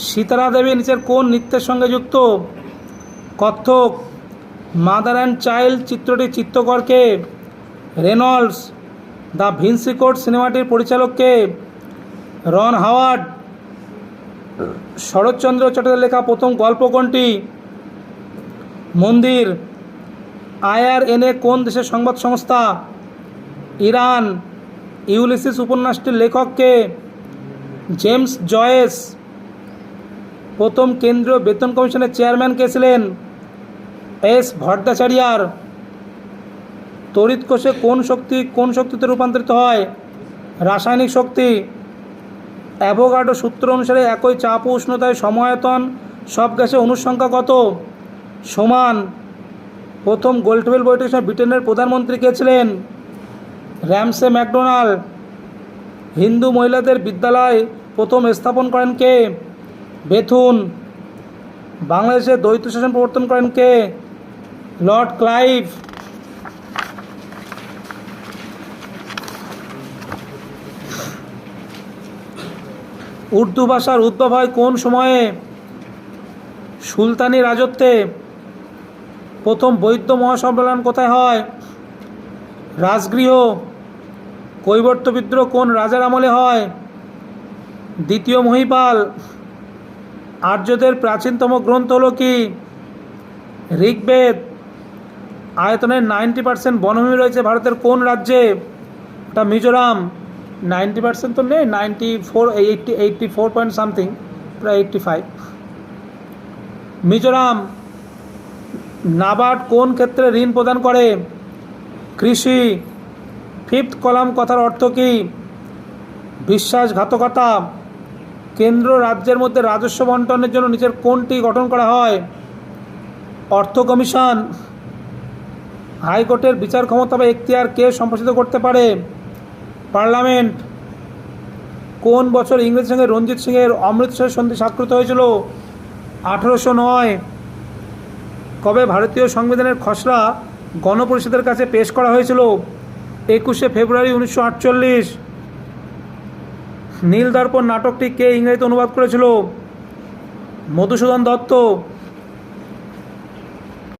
সীতারা দেবী নিচের কোন নৃত্যের সঙ্গে যুক্ত? কত্থক। মাদার অ্যান্ড চাইল্ড চিত্রটির চিত্রকরকে? রেনল্ডস। দ্য ভিঞ্চি কোড সিনেমাটির পরিচালককে? রন হাওয়ার্ড। শরৎচন্দ্র চট্টোপাধ্যায়ের লেখা প্রথম গল্প কোনটি? মন্দির। IRNA কোন দেশের সংবাদ সংস্থা? ইরান। ইউলিসিস উপন্যাসটির লেখককে? James Joyce. প্রথম কেন্দ্রীয় বেতন কমিশনের চেয়ারম্যান কে ছিলেন? S ভট্টাচার্যার। তড়িৎ কোষে কোন শক্তিতে রূপান্তরিত হয়? রাসায়নিক শক্তি। অ্যাভোগাড্রো সূত্র অনুসারে একই চাপ ও উষ্ণতায় সমায়তন সব গ্যাসের অণুর সংখ্যা কত? সমান। প্রথম গোলটেবিল বৈঠকের সময় ব্রিটেনের প্রধানমন্ত্রী কে ছিলেন? Ramsay McDonald. হিন্দু মহিলাদের বিদ্যালয় প্রথম স্থাপন করেন কে? বেথুন। বাংলাদেশে দ্বৈত শাসন প্রবর্তন করেন কে? Lord Clive. উর্দু ভাষার উদ্ভব হয় কোন সময়ে? সুলতানি রাজত্বে। প্রথম বৌদ্ধ মহাসম্মেলন কোথায় হয়? রাজগৃহ। কৈবর্ত বিদ্রোহ কোন রাজার আমলে হয়? দ্বিতীয় মহিপাল। আর্যদের প্রাচীনতম গ্রন্থ হল কি? ঋগ্বেদ। আয়তনের 90% বনভূমি রয়েছে ভারতের কোন রাজ্যে? ওটা মিজোরাম। 90% তো নেই, 84 পয়েন্ট সামথিং, প্রায় 85। মিজোরাম। নাবার্ড কোন ক্ষেত্রে ঋণ প্রদান করে? কৃষি। ফিফথ কলাম কথার অর্থ কী? বিশ্বাসঘাতকতা। কেন্দ্র রাজ্যের মধ্যে রাজস্ব বন্টনের জন্য নিচের কোনটি গঠন করা হয়? অর্থ কমিশন। হাইকোর্টের বিচার ক্ষমতা বা এখতিয়ার কে সম্প্রসারিত করতে পারে? পার্লামেন্ট। কোন বছর ইংরেজের সঙ্গে রঞ্জিত সিংয়ের অমৃতসর সন্ধি স্বাক্ষরিত হয়েছিল? 1809। কবে ভারতীয় সংবিধানের খসড়া গণপরিষদের কাছে পেশ করা হয়েছিল? 21শে ফেব্রুয়ারি 1948। নীলদর্পণ নাটকটি কে ইংরেজিতে অনুবাদ করেছিল? মধুসূদন দত্ত।